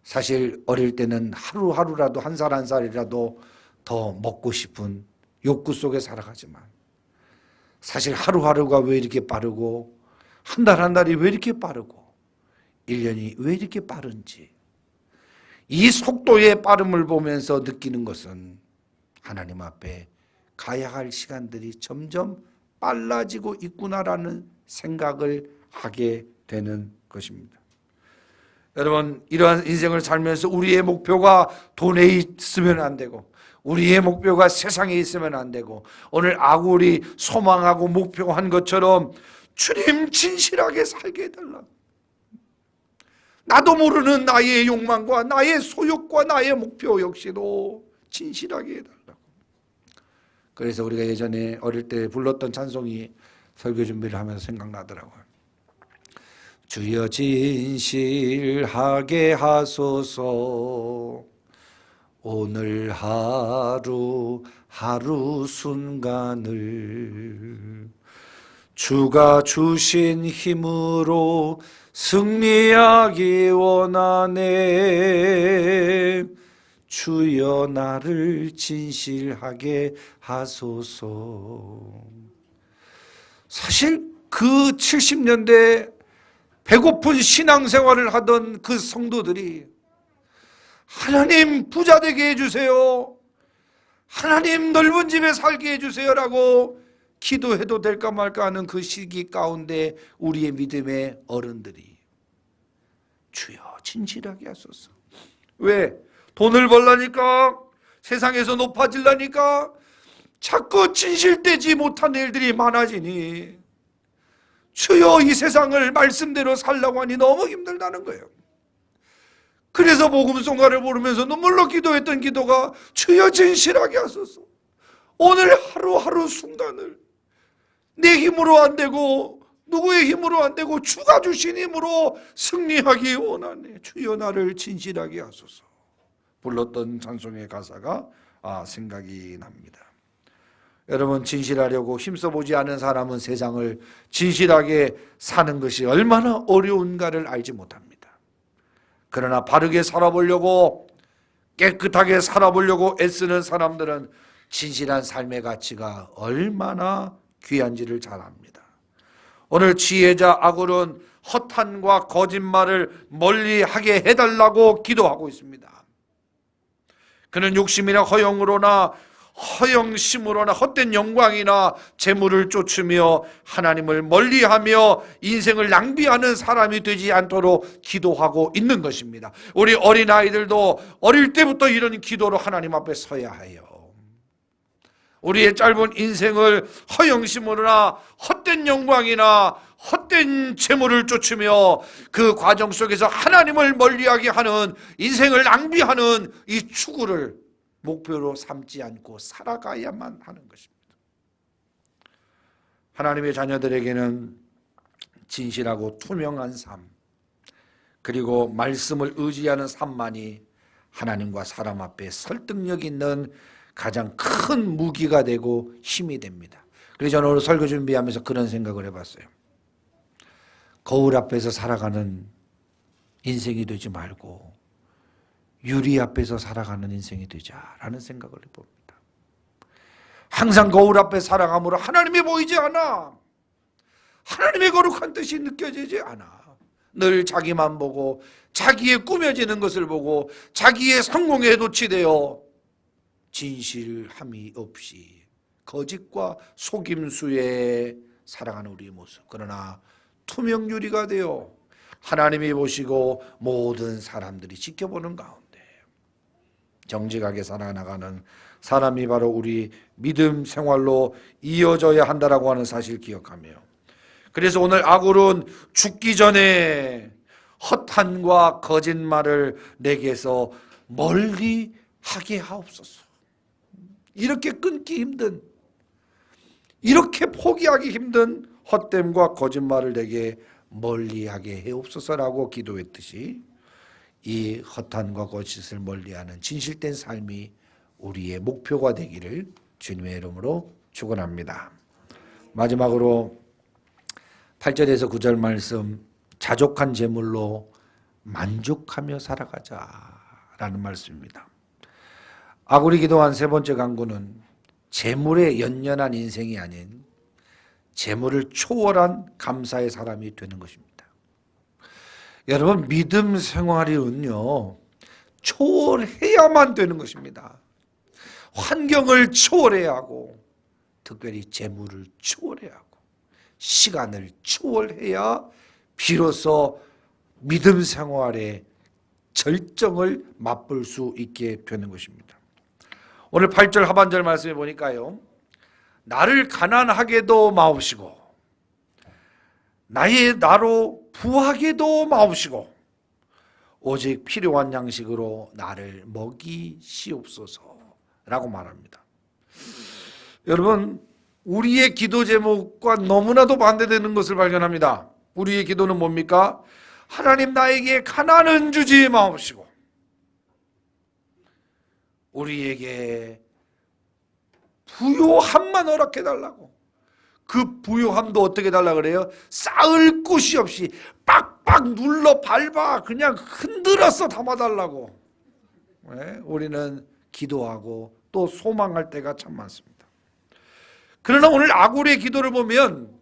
사실 어릴 때는 하루하루라도 한 살 한 살이라도 더 먹고 싶은 욕구 속에 살아가지만 사실 하루하루가 왜 이렇게 빠르고 한 달 한 달이 왜 이렇게 빠르고 1년이 왜 이렇게 빠른지, 이 속도의 빠름을 보면서 느끼는 것은 하나님 앞에 가야 할 시간들이 점점 빨라지고 있구나라는 생각을 하게 되는 것입니다. 여러분, 이러한 인생을 살면서 우리의 목표가 돈에 있으면 안 되고 우리의 목표가 세상에 있으면 안 되고 오늘 아굴이 소망하고 목표한 것처럼 주님 진실하게 살게 해달라고, 나도 모르는 나의 욕망과 나의 소욕과 나의 목표 역시도 진실하게 해달라고. 그래서 우리가 예전에 어릴 때 불렀던 찬송이 설교 준비를 하면서 생각나더라고요. 주여 진실하게 하소서, 오늘 하루 하루 순간을 주가 주신 힘으로 승리하기 원하네. 주여 나를 진실하게 하소서. 사실 그 70년대 배고픈 신앙생활을 하던 그 성도들이 하나님 부자 되게 해주세요, 하나님 넓은 집에 살게 해주세요 라고 기도해도 될까 말까 하는 그 시기 가운데 우리의 믿음의 어른들이 주여 진실하게 하소서. 왜? 돈을 벌라니까, 세상에서 높아지려니까 자꾸 진실되지 못한 일들이 많아지니 주여 이 세상을 말씀대로 살라고 하니 너무 힘들다는 거예요. 그래서 복음송가를 부르면서 눈물로 기도했던 기도가 주여 진실하게 하소서. 오늘 하루하루 순간을 내 힘으로 안 되고 누구의 힘으로 안 되고 주가 주신 힘으로 승리하기 원하네. 주여 나를 진실하게 하소서. 불렀던 찬송의 가사가 생각이 납니다. 여러분, 진실하려고 힘써보지 않은 사람은 세상을 진실하게 사는 것이 얼마나 어려운가를 알지 못합니다. 그러나 바르게 살아보려고, 깨끗하게 살아보려고 애쓰는 사람들은 진실한 삶의 가치가 얼마나 귀한지를 잘 압니다. 오늘 지혜자 아굴은 허탄과 거짓말을 멀리하게 해달라고 기도하고 있습니다. 그는 욕심이나 허영으로나 허영심으로나 헛된 영광이나 재물을 쫓으며 하나님을 멀리하며 인생을 낭비하는 사람이 되지 않도록 기도하고 있는 것입니다. 우리 어린아이들도 어릴 때부터 이런 기도로 하나님 앞에 서야 해요. 우리의 짧은 인생을 허영심으로나 헛된 영광이나 헛된 재물을 쫓으며 그 과정 속에서 하나님을 멀리하게 하는, 인생을 낭비하는 이 추구를 목표로 삼지 않고 살아가야만 하는 것입니다. 하나님의 자녀들에게는 진실하고 투명한 삶, 그리고 말씀을 의지하는 삶만이 하나님과 사람 앞에 설득력 있는 가장 큰 무기가 되고 힘이 됩니다. 그래서 저는 오늘 설교 준비하면서 그런 생각을 해봤어요. 거울 앞에서 살아가는 인생이 되지 말고 유리 앞에서 살아가는 인생이 되자라는 생각을 해봅니다. 항상 거울 앞에 살아감으로 하나님이 보이지 않아. 하나님의 거룩한 뜻이 느껴지지 않아. 늘 자기만 보고 자기의 꾸며지는 것을 보고 자기의 성공에 도취되어 진실함이 없이 거짓과 속임수에 살아가는 우리의 모습. 그러나 투명 유리가 되어 하나님이 보시고 모든 사람들이 지켜보는 가운데 정직하게 살아나가는 사람이 바로 우리 믿음 생활로 이어져야 한다라고 하는 사실을 기억하며, 그래서 오늘 아굴은 죽기 전에 허탄과 거짓말을 내게서 멀리 하게 하옵소서. 이렇게 끊기 힘든, 이렇게 포기하기 힘든 헛됨과 거짓말을 내게 멀리하게 해옵소서라고 기도했듯이 이 허탄과 거짓을 멀리하는 진실된 삶이 우리의 목표가 되기를 주님의 이름으로 축원합니다. 마지막으로 8절에서 9절 말씀, 자족한 재물로 만족하며 살아가자라는 말씀입니다. 아굴이 기도한 세 번째 간구는 재물에 연연한 인생이 아닌 재물을 초월한 감사의 사람이 되는 것입니다. 여러분, 믿음 생활이는요, 초월해야만 되는 것입니다. 환경을 초월해야 하고, 특별히 재물을 초월해야 하고, 시간을 초월해야 비로소 믿음 생활의 절정을 맛볼 수 있게 되는 것입니다. 오늘 8절 하반절 말씀에 보니까요, 나를 가난하게도 마옵시고 나의 나로 부하게도 마옵시고 오직 필요한 양식으로 나를 먹이시옵소서라고 말합니다. 여러분, 우리의 기도 제목과 너무나도 반대되는 것을 발견합니다. 우리의 기도는 뭡니까? 하나님, 나에게 가난은 주지 마옵시고 우리에게 부요함만 허락해달라고. 그 부요함도 어떻게 달라 그래요? 쌓을 곳이 없이 빡빡 눌러 밟아 그냥 흔들어서 담아달라고. 네? 우리는 기도하고 또 소망할 때가 참 많습니다. 그러나 오늘 아굴의 기도를 보면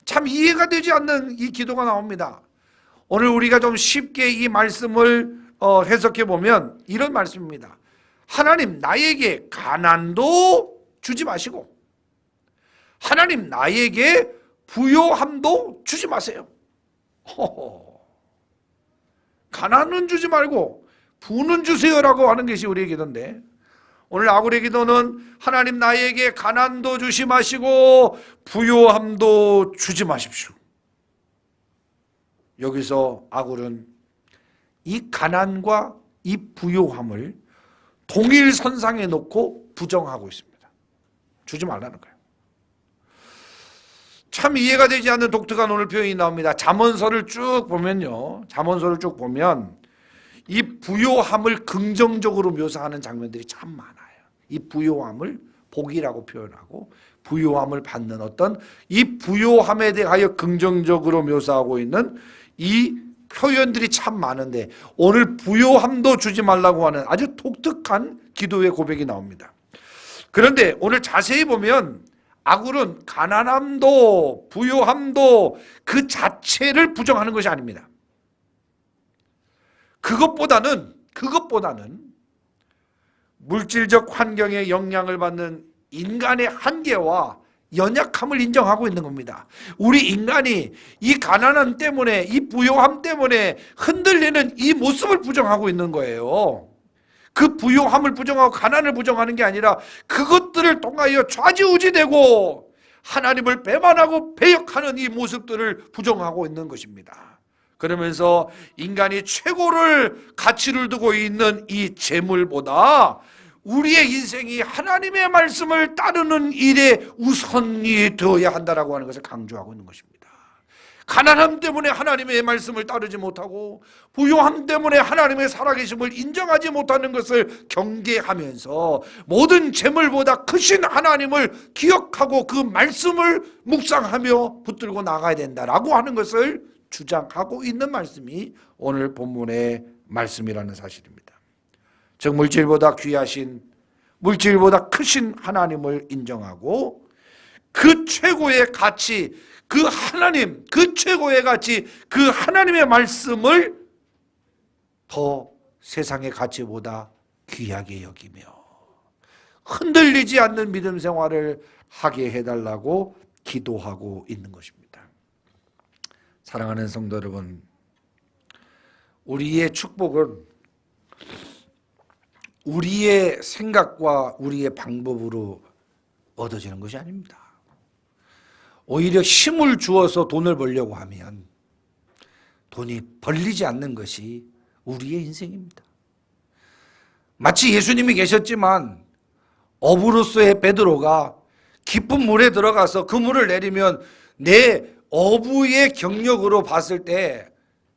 참 이해가 되지 않는 이 기도가 나옵니다. 오늘 우리가 좀 쉽게 이 말씀을 해석해 보면 이런 말씀입니다. 하나님, 나에게 가난도 주지 마시고 하나님 나에게 부요함도 주지 마세요. 가난은 주지 말고 부는 주세요라고 하는 것이 우리의 기도인데, 오늘 아굴의 기도는 하나님 나에게 가난도 주시 마시고 부요함도 주지 마십시오. 여기서 아굴은 이 가난과 이 부요함을 동일선상에 놓고 부정하고 있습니다. 주지 말라는 거예요. 참 이해가 되지 않는 독특한 오늘 표현이 나옵니다. 잠언서를 쭉 보면요, 잠언서를 쭉 보면 이 부요함을 긍정적으로 묘사하는 장면들이 참 많아요. 이 부요함을 복이라고 표현하고 부요함을 받는 어떤 이 부요함에 대하여 긍정적으로 묘사하고 있는 이 표현들이 참 많은데, 오늘 부요함도 주지 말라고 하는 아주 독특한 기도의 고백이 나옵니다. 그런데 오늘 자세히 보면 아굴은 가난함도 부요함도 그 자체를 부정하는 것이 아닙니다. 그것보다는 물질적 환경에 영향을 받는 인간의 한계와 연약함을 인정하고 있는 겁니다. 우리 인간이 이 가난함 때문에, 이 부요함 때문에 흔들리는 이 모습을 부정하고 있는 거예요. 그 부요함을 부정하고 가난을 부정하는 게 아니라 그것들을 통하여 좌지우지되고 하나님을 배반하고 배역하는 이 모습들을 부정하고 있는 것입니다. 그러면서 인간이 최고를 가치를 두고 있는 이 재물보다 우리의 인생이 하나님의 말씀을 따르는 일에 우선이 되어야 한다라고 하는 것을 강조하고 있는 것입니다. 가난함 때문에 하나님의 말씀을 따르지 못하고 부요함 때문에 하나님의 살아계심을 인정하지 못하는 것을 경계하면서 모든 재물보다 크신 하나님을 기억하고 그 말씀을 묵상하며 붙들고 나가야 된다라고 하는 것을 주장하고 있는 말씀이 오늘 본문의 말씀이라는 사실입니다. 즉 물질보다 귀하신, 물질보다 크신 하나님을 인정하고 그 최고의 가치, 그 하나님, 그 최고의 가치, 그 하나님의 말씀을 더 세상의 가치보다 귀하게 여기며 흔들리지 않는 믿음 생활을 하게 해달라고 기도하고 있는 것입니다. 사랑하는 성도 여러분, 우리의 축복은 우리의 생각과 우리의 방법으로 얻어지는 것이 아닙니다. 오히려 힘을 주어서 돈을 벌려고 하면 돈이 벌리지 않는 것이 우리의 인생입니다. 마치 예수님이 계셨지만 어부로서의 베드로가 깊은 물에 들어가서 그 물을 내리면 내 어부의 경력으로 봤을 때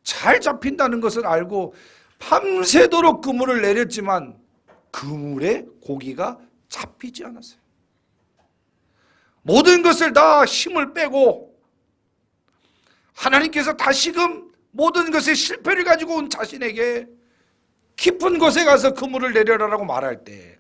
잘 잡힌다는 것을 알고 밤새도록 그 물을 내렸지만 그 물에 고기가 잡히지 않았어요. 모든 것을 다 힘을 빼고 하나님께서 다시금 모든 것의 실패를 가지고 온 자신에게 깊은 곳에 가서 그물을 내려라라고 말할 때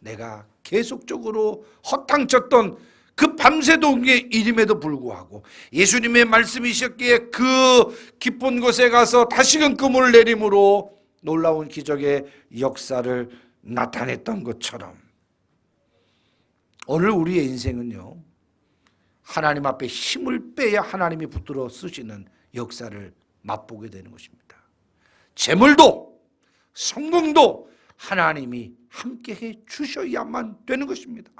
내가 계속적으로 허탕쳤던 그 밤새도의 일임에도 불구하고 예수님의 말씀이셨기에 그 깊은 곳에 가서 다시금 그물을 내림으로 놀라운 기적의 역사를 나타냈던 것처럼 오늘 우리의 인생은요, 하나님 앞에 힘을 빼야 하나님이 붙들어 쓰시는 역사를 맛보게 되는 것입니다. 재물도 성공도 하나님이 함께해 주셔야만 되는 것입니다.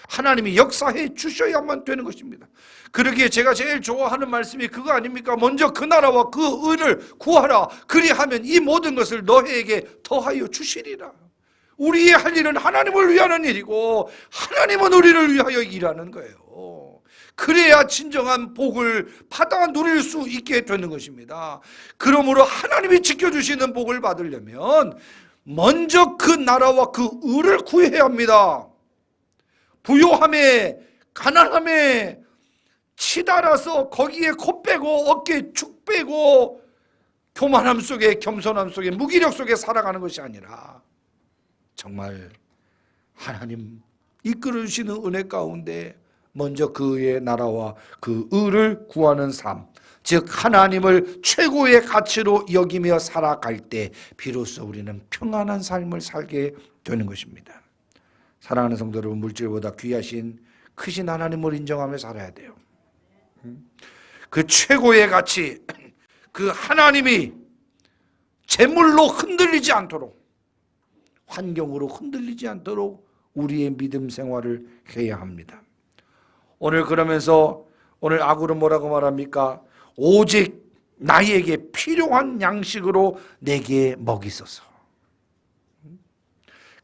하나님이 역사해 주셔야만 되는 것입니다. 그러기에 제가 제일 좋아하는 말씀이 그거 아닙니까? 먼저 그 나라와 그 의를 구하라. 그리하면 이 모든 것을 너희에게 더하여 주시리라. 우리의 할 일은 하나님을 위하는 일이고 하나님은 우리를 위하여 일하는 거예요. 그래야 진정한 복을 받아 누릴 수 있게 되는 것입니다. 그러므로 하나님이 지켜주시는 복을 받으려면 먼저 그 나라와 그 의를 구해야 합니다. 부요함에 가난함에 치달아서 거기에 코 빼고 어깨에 축 빼고 교만함 속에 겸손함 속에 무기력 속에 살아가는 것이 아니라 정말 하나님 이끌으시는 은혜 가운데 먼저 그의 나라와 그 의를 구하는 삶, 즉 하나님을 최고의 가치로 여기며 살아갈 때 비로소 우리는 평안한 삶을 살게 되는 것입니다. 사랑하는 성도 여러분, 물질보다 귀하신 크신 하나님을 인정하며 살아야 돼요. 그 최고의 가치, 그 하나님이 재물로 흔들리지 않도록, 환경으로 흔들리지 않도록 우리의 믿음 생활을 해야 합니다. 오늘 그러면서 오늘 아굴은 뭐라고 말합니까? 오직 나에게 필요한 양식으로 내게 먹이소서.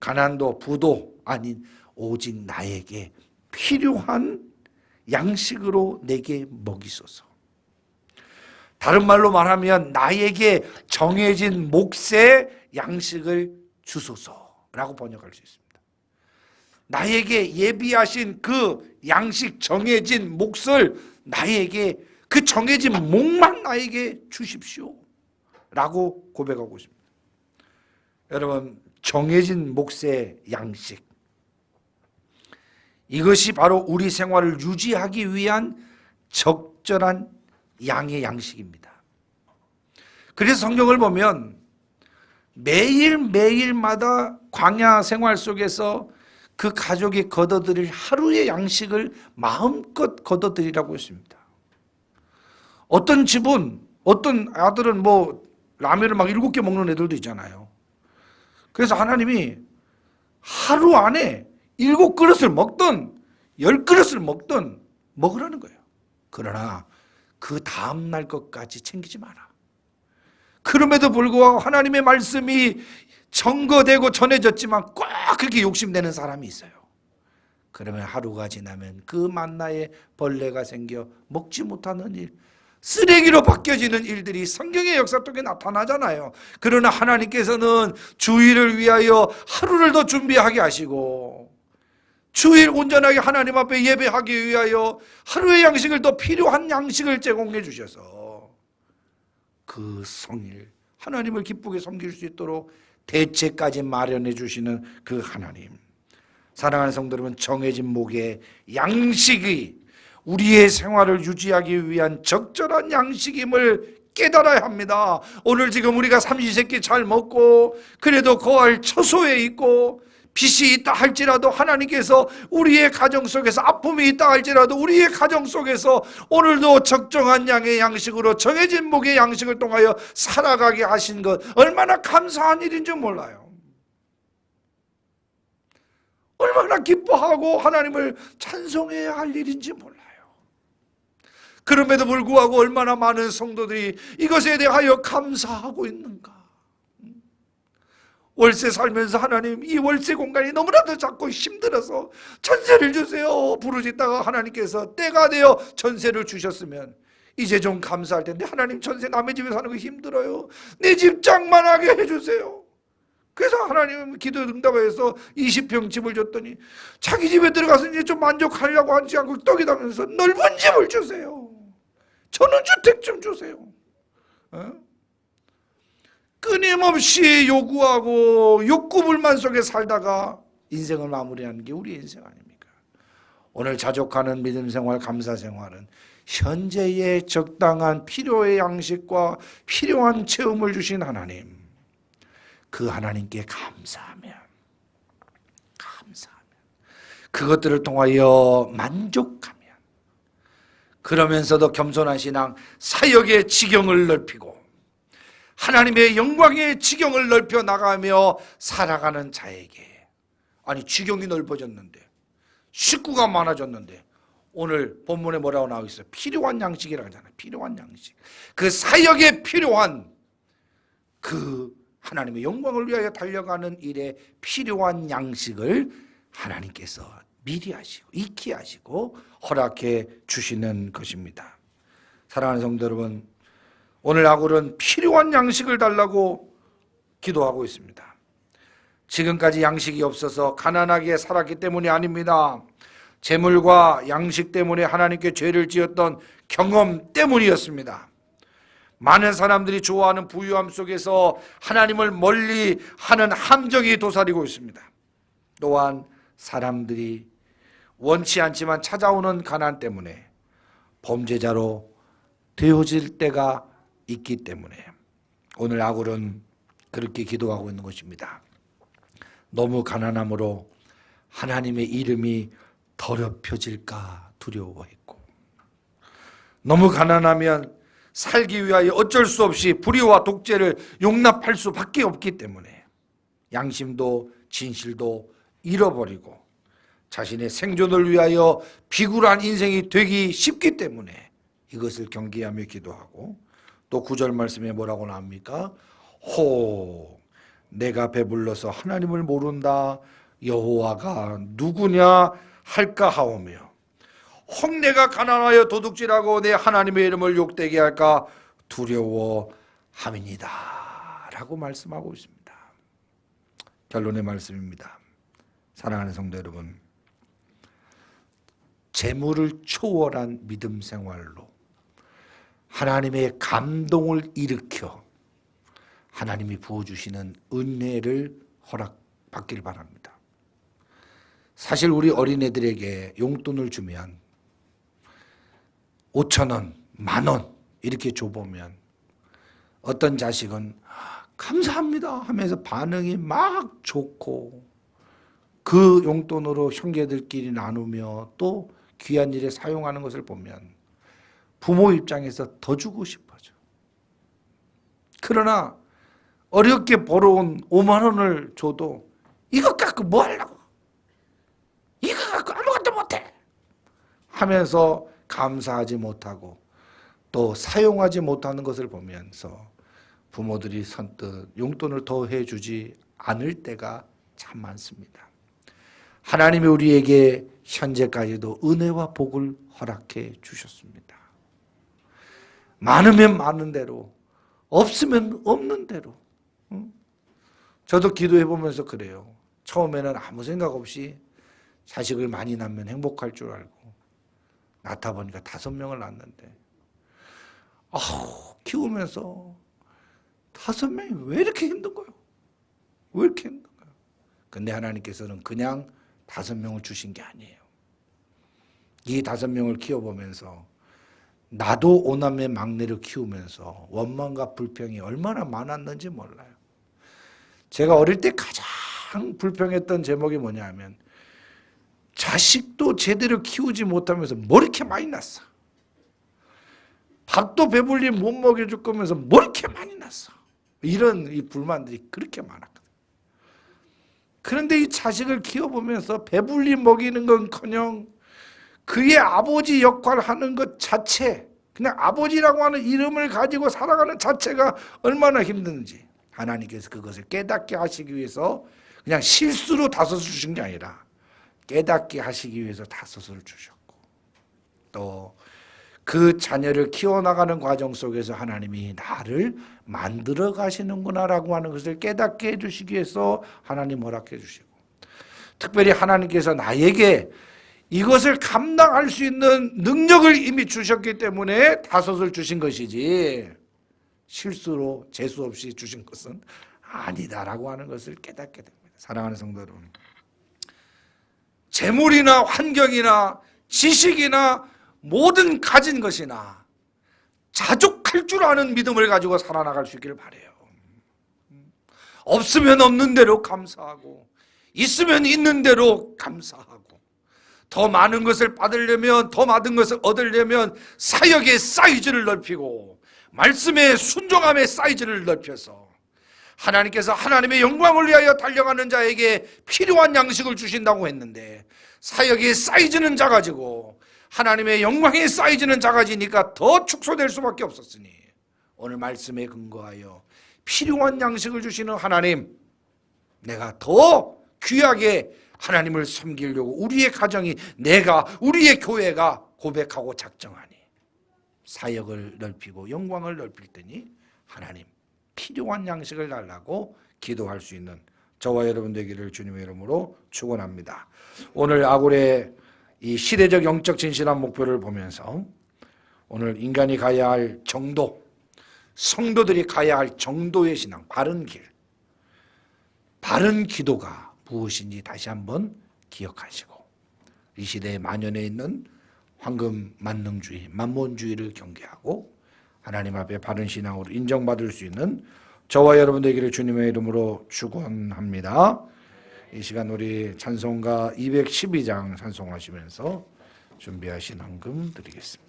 가난도 부도 아닌 오직 나에게 필요한 양식으로 내게 먹이소서. 다른 말로 말하면 나에게 정해진 몫의 양식을 주소서라고 번역할 수 있습니다. 나에게 예비하신 그 양식, 정해진 몫을 나에게, 그 정해진 몫만 나에게 주십시오 라고 고백하고 있습니다. 여러분, 정해진 몫의 양식, 이것이 바로 우리 생활을 유지하기 위한 적절한 양의 양식입니다. 그래서 성경을 보면 매일매일마다 광야 생활 속에서 그 가족이 거둬들일 하루의 양식을 마음껏 거둬들이라고 했습니다. 어떤 집은, 어떤 아들은 뭐 라면을 막 7개 먹는 애들도 있잖아요. 그래서 하나님이 하루 안에 7그릇을 먹든 10그릇을 먹든 먹으라는 거예요. 그러나 그 다음날 것까지 챙기지 마라. 그럼에도 불구하고 하나님의 말씀이 전거되고 전해졌지만 꼭 그렇게 욕심내는 사람이 있어요. 그러면 하루가 지나면 그 만나에 벌레가 생겨 먹지 못하는 일, 쓰레기로 바뀌어지는 일들이 성경의 역사 속에 나타나잖아요. 그러나 하나님께서는 주일을 위하여 하루를 더 준비하게 하시고, 주일 온전하게 하나님 앞에 예배하기 위하여 하루의 양식을 더 필요한 양식을 제공해 주셔서 그 성일 하나님을 기쁘게 섬길 수 있도록 대책까지 마련해 주시는 그 하나님. 사랑하는 성도 여러분, 정해진 몫의 양식이 우리의 생활을 유지하기 위한 적절한 양식임을 깨달아야 합니다. 오늘 지금 우리가 삼시세끼 잘 먹고 그래도 거할 처소에 있고 빚이 있다 할지라도 하나님께서 우리의 가정 속에서 아픔이 있다 할지라도 우리의 가정 속에서 오늘도 적정한 양의 양식으로 정해진 몫의 양식을 통하여 살아가게 하신 것, 얼마나 감사한 일인지 몰라요. 얼마나 기뻐하고 하나님을 찬송해야 할 일인지 몰라요. 그럼에도 불구하고 얼마나 많은 성도들이 이것에 대하여 감사하고 있는가. 월세 살면서 하나님, 이 월세 공간이 너무나도 작고 힘들어서 전세를 주세요 부르짖다가 하나님께서 때가 되어 전세를 주셨으면 이제 좀 감사할 텐데, 하나님 전세 남의 집에 사는 거 힘들어요, 내 집 장만하게 해주세요. 그래서 하나님 기도 응답해서 20평 집을 줬더니 자기 집에 들어가서 이제 좀 만족하려고 하지 않고 떡이다면서 넓은 집을 주세요, 전원주택 좀 주세요. 끊임없이 요구하고 욕구불만 속에 살다가 인생을 마무리하는 게 우리 인생 아닙니까? 오늘 자족하는 믿음 생활, 감사 생활은 현재의 적당한 필요의 양식과 필요한 체험을 주신 하나님, 그 하나님께 감사하면 그것들을 통하여 만족하면, 그러면서도 겸손한 신앙, 사역의 지경을 넓히고 하나님의 영광의 지경을 넓혀 나가며 살아가는 자에게, 아니 지경이 넓어졌는데 식구가 많아졌는데 오늘 본문에 뭐라고 나와 있어요? 필요한 양식이라고 하잖아요. 필요한 양식. 그 사역에 필요한 그 하나님의 영광을 위하여 달려가는 일에 필요한 양식을 하나님께서 미리 하시고 익히 하시고 허락해 주시는 것입니다. 사랑하는 성도 여러분, 오늘 아굴은 필요한 양식을 달라고 기도하고 있습니다. 지금까지 양식이 없어서 가난하게 살았기 때문이 아닙니다. 재물과 양식 때문에 하나님께 죄를 지었던 경험 때문이었습니다. 많은 사람들이 좋아하는 부유함 속에서 하나님을 멀리 하는 함정이 도사리고 있습니다. 또한 사람들이 원치 않지만 찾아오는 가난 때문에 범죄자로 되어질 때가 있기 때문에 오늘 아굴은 그렇게 기도하고 있는 것입니다. 너무 가난함으로 하나님의 이름이 더럽혀질까 두려워했고, 너무 가난하면 살기 위하여 어쩔 수 없이 불의와 독재를 용납할 수밖에 없기 때문에 양심도 진실도 잃어버리고 자신의 생존을 위하여 비굴한 인생이 되기 쉽기 때문에 이것을 경계하며 기도하고, 또 9절 말씀에 뭐라고 나옵니까? 혹 내가 배불러서 하나님을 모른다, 여호와가 누구냐 할까 하오며, 혹 내가 가난하여 도둑질하고 내 하나님의 이름을 욕되게 할까 두려워함이니이다 라고 말씀하고 있습니다. 결론의 말씀입니다. 사랑하는 성도 여러분, 재물을 초월한 믿음 생활로 하나님의 감동을 일으켜 하나님이 부어주시는 은혜를 허락받길 바랍니다. 사실 우리 어린애들에게 용돈을 주면 5,000원, 10,000원 이렇게 줘보면 어떤 자식은 감사합니다 하면서 반응이 막 좋고, 그 용돈으로 형제들끼리 나누며 또 귀한 일에 사용하는 것을 보면 부모 입장에서 더 주고 싶어져. 그러나 어렵게 벌어온 5만 원을 줘도 이것 갖고 뭐 하려고, 이거 갖고 아무것도 못해 하면서 감사하지 못하고 또 사용하지 못하는 것을 보면서 부모들이 선뜻 용돈을 더 해주지 않을 때가 참 많습니다. 하나님이 우리에게 현재까지도 은혜와 복을 허락해 주셨습니다. 많으면 많은 대로, 없으면 없는 대로. 저도 기도해 보면서 그래요. 처음에는 아무 생각 없이 자식을 많이 낳으면 행복할 줄 알고 낳다 보니까 5명을 낳았는데, 키우면서 5명이 왜 이렇게 힘든 거예요? 왜 이렇게 힘든 거예요? 근데 하나님께서는 그냥 5명을 주신 게 아니에요. 이 5명을 키워보면서 나도 오남매 막내를 키우면서 원망과 불평이 얼마나 많았는지 몰라요. 제가 어릴 때 가장 불평했던 제목이 뭐냐 하면, 자식도 제대로 키우지 못하면서 뭐 이렇게 많이 낳았어. 밥도 배불리 못 먹여줄 거면서 뭐 이렇게 많이 낳았어. 이런 이 불만들이 그렇게 많았거든. 그런데 이 자식을 키워보면서 배불리 먹이는 건커녕 그의 아버지 역할을 하는 것 자체, 그냥 아버지라고 하는 이름을 가지고 살아가는 자체가 얼마나 힘든지 하나님께서 그것을 깨닫게 하시기 위해서 그냥 실수로 5을 주신 게 아니라 깨닫게 하시기 위해서 5을 주셨고, 또 그 자녀를 키워나가는 과정 속에서 하나님이 나를 만들어 가시는구나라고 하는 것을 깨닫게 해주시기 위해서 하나님 허락해 주시고, 특별히 하나님께서 나에게 이것을 감당할 수 있는 능력을 이미 주셨기 때문에 5을 주신 것이지 실수로 재수 없이 주신 것은 아니다라고 하는 것을 깨닫게 됩니다. 사랑하는 성도 여러분, 재물이나 환경이나 지식이나 모든 가진 것이나 자족할 줄 아는 믿음을 가지고 살아나갈 수 있기를 바라요. 없으면 없는 대로 감사하고 있으면 있는 대로 감사하고, 더 많은 것을 받으려면, 더 많은 것을 얻으려면 사역의 사이즈를 넓히고 말씀의 순종함의 사이즈를 넓혀서 하나님께서 하나님의 영광을 위하여 달려가는 자에게 필요한 양식을 주신다고 했는데, 사역의 사이즈는 작아지고 하나님의 영광의 사이즈는 작아지니까 더 축소될 수밖에 없었으니, 오늘 말씀에 근거하여 필요한 양식을 주시는 하나님, 내가 더 귀하게 하나님을 섬기려고 우리의 가정이, 내가, 우리의 교회가 고백하고 작정하니 사역을 넓히고 영광을 넓힐 테니 하나님 필요한 양식을 달라고 기도할 수 있는 저와 여러분 되기를 주님의 이름으로 축원합니다. 오늘 아굴의 이 시대적 영적 진실한 목표를 보면서 오늘 인간이 가야 할 정도, 성도들이 가야 할 정도의 신앙, 바른 길, 바른 기도가 무엇인지 다시 한번 기억하시고, 이 시대에 만연해 있는 황금 만능주의, 만몬주의를 경계하고 하나님 앞에 바른 신앙으로 인정받을 수 있는 저와 여러분 되기를 주님의 이름으로 축원합니다. 이 시간 우리 찬송가 212장 찬송하시면서 준비하신 헌금 드리겠습니다.